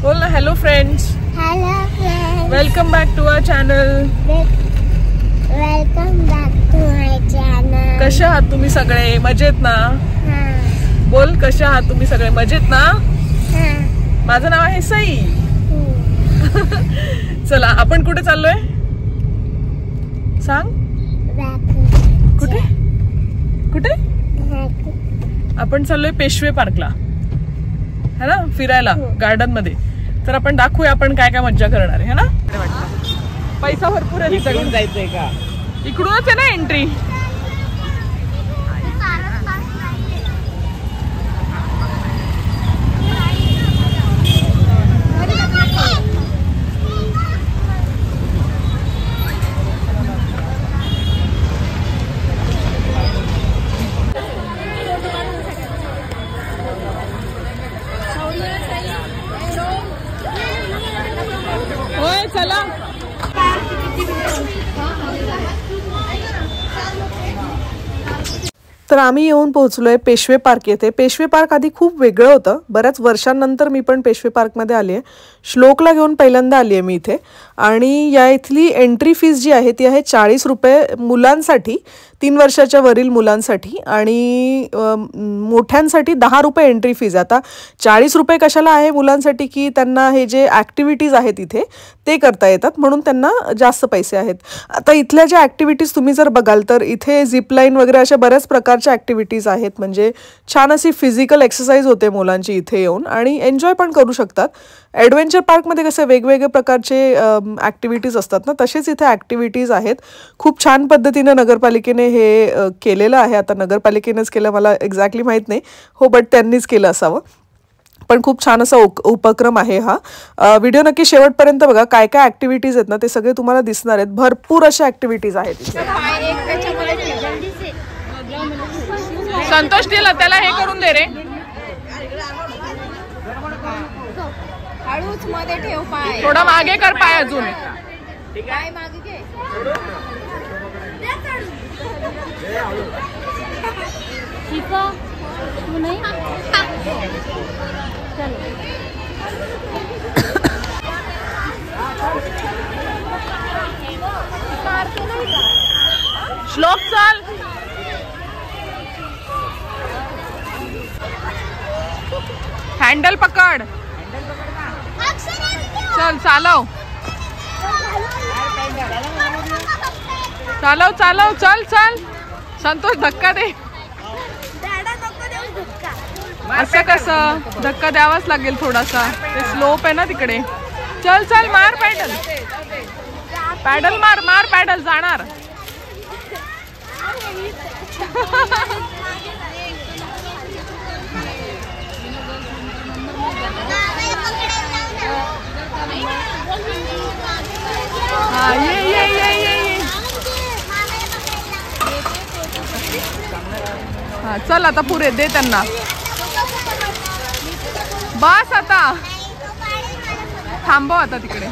बोल ना. Hello friends. Hello friends. Welcome back to our channel. Welcome back to my channel. कशा आहात तुम्ही सगळे? मजेत ना? बोल, कशा आहात तुम्ही सगळे? मजेत ना? माझं नाव आहे सई. चला, आपण कुठे चाललोय सांग. कुठे कुठे आपण चाललोय? पेशवे पार्कला है ना, फिरायला गार्डन मध्ये. तर आपण दाखवूया आपण काय काय मज्जा करणार आहे, है ना? पैसा भरपूर आहे. इकडून जायचंय का? इकडूनच आहे ना एंट्री. होय, चला. तर आम्ही येऊन पोहोचलोय पेशवे पार्क येथे. पेशवे पार्क आधी खूप वेगळं होतं. बऱ्याच वर्षांनंतर मी पण पेशवे पार्कमध्ये आली आहे. श्लोकला घेऊन पहिल्यांदा आली आहे मी इथे. आणि या इथली एंट्री फीस जी आहे ती आहे 40 रुपये मुलांसाठी, 3 वर्षाच्या वरील मुलांसाठी. आणि मोठ्यांसाठी 10 रुपये एंट्री फीज. आता 40 रुपये कशाला आहे मुलांसाठी? की त्यांना हे जे ॲक्टिव्हिटीज आहेत इथे ते करता येतात, म्हणून त्यांना जास्त पैसे आहेत. आता इथल्या ज्या ॲक्टिव्हिटीज तुम्ही जर बघाल तर इथे झिपलाईन वगैरे अशा बऱ्याच प्रकारच्या ॲक्टिव्हिटीज आहेत. म्हणजे छान अशी फिजिकल एक्सरसाइज होते मुलांची इथे येऊन, आणि एन्जॉय पण करू शकतात. ॲडव्हेंचर पार्कमध्ये कसे वेगवेगळे प्रकारचे ॲक्टिव्हिटीज असतात ना, तसेच इथे ॲक्टिव्हिटीज आहेत. खूप छान पद्धतीनं नगरपालिकेने हे केलेलं आहे. आता नगरपालिकेनेच केलं मला एक्झॅक्टली माहीत नाही, हो, बट त्यांनीच केलं असावं. पण खूप छान असा उपक्रम आहे हा. व्हिडिओ नक्की शेवटपर्यंत बघा. काय काय ॲक्टिव्हिटीज आहेत ना ते सगळे तुम्हाला दिसणार आहेत. भरपूर अशा ॲक्टिव्हिटीज आहेत इथे. संतोष दिला त्याला हे करून दे रे. हळूच मध्ये ठेव पाय. थोडा मागे कर पाय अजून. पाय मागे घे. शिका तू नाही. श्लोक चल. हँडल पकड. चल चालव चालव चालव. चल चल. संतोष धक्का दे. असं कसं? धक्का द्यावाच लागेल थोडासा. ते स्लोप आहे ना तिकडे. चल चल, मार पॅडल. पॅडल मार मार पॅडल. जाणार. हा, ये ये ये ये ये. हा, चल आता पुरे दे त्यांना. बस आता. थांबव आता तिकडे.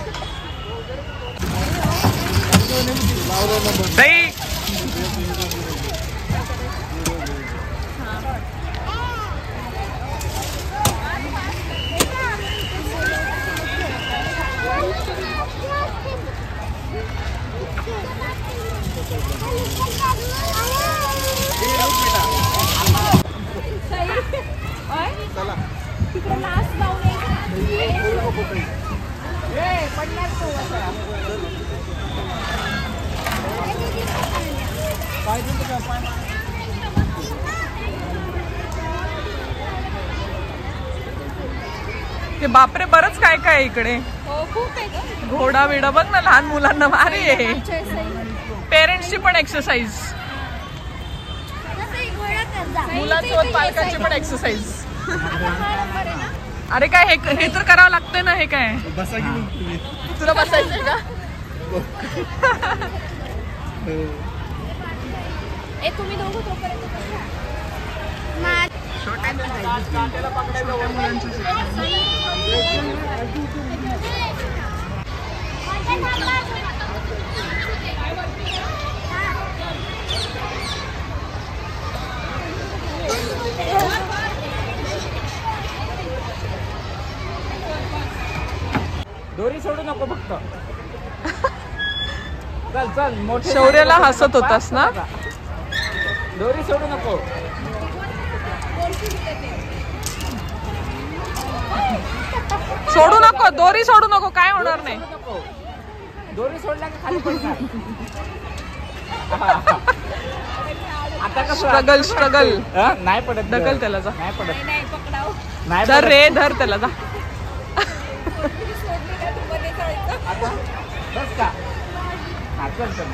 ते बापरे, बरंच काय काय इकडे. घोडा बिडा बघ ना, लहान मुलांना भारी आहे. पेरेंट्सची पण एक्सरसाइज, मुलांसोबत पालकांची पण एक्सरसाइज. अरे काय हे तर करावं लागतंय ना. हे काय तुला बसायचंय का? तुम्ही दोघं तोपर्यंत दोरी सोडू नको फक्त. चल चल मोठे शौर्याला हसत होतास ना. दोरी सोडू नको. सोडू नको, दोरी सोडू नको, काय होणार नाही. दोरी सोडला की खाली पडणार. आता कसं स्ट्रगल स्ट्रगल. नाही पडत. ढकल त्याला जा. नाही पडत. नाही धर रे, धर त्याला जा. आता बस का. चल चल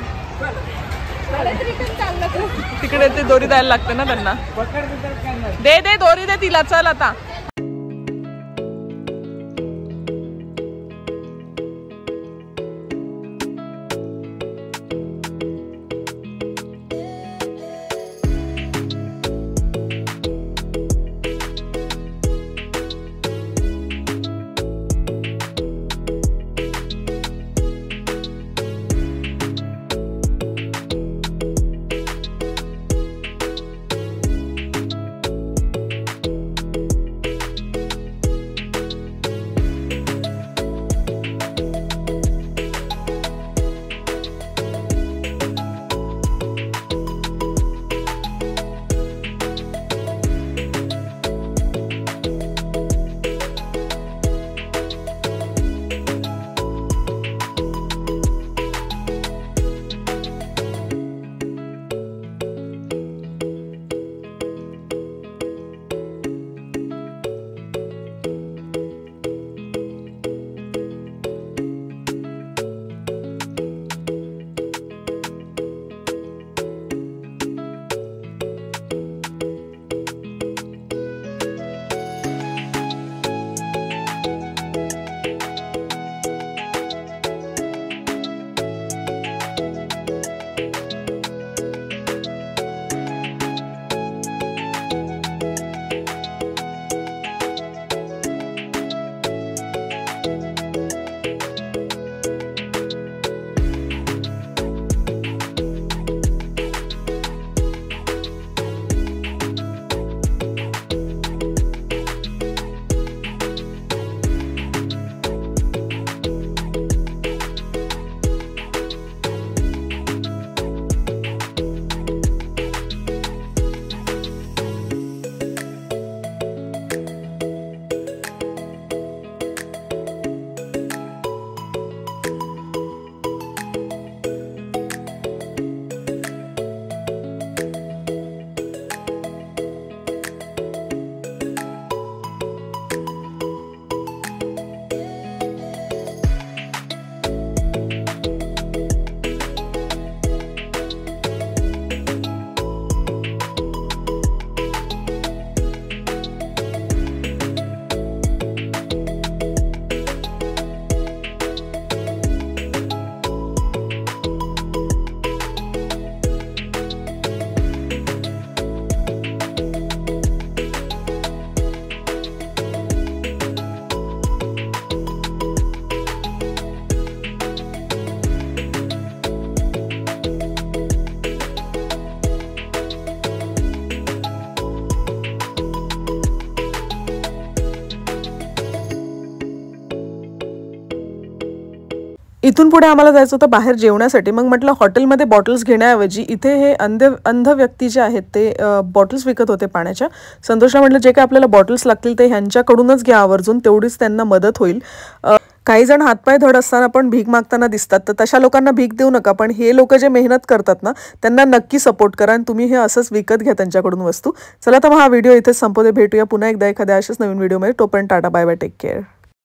तिकडे ते दोरी द्यायला लागते ना त्यांना. पकड बिकड काय नाही. दे दे दोरी दे तिला. चल आता. इथून पुढे आम्हाला जायचं होतं बाहेर जेवण्यासाठी. मग म्हटलं हॉटेलमध्ये बॉटल्स घेण्याऐवजी इथे हे अंध व्यक्ती जे आहेत ते बॉटल्स विकत होते पाण्याच्या. संतोषला म्हटलं जे काय आपल्याला बॉटल्स लागतील ते ह्यांच्याकडूनच घ्या आवर्जून, तेवढीच त्यांना मदत होईल. काही जण हातपाय धड असताना पण भीक मागताना दिसतात, तर तशा लोकांना भीक देऊ नका. पण हे लोक जे मेहनत करतात ना त्यांना नक्की सपोर्ट करा आणि तुम्ही हे असंच विकत घ्या त्यांच्याकडून वस्तू. चला तर मग हा व्हिडिओ इथेच संपवते. भेटूया पुन्हा एकदा एखाद्या अशाच नवीन व्हिडिओमध्ये. तोपर्यंत tata bye bye, take care.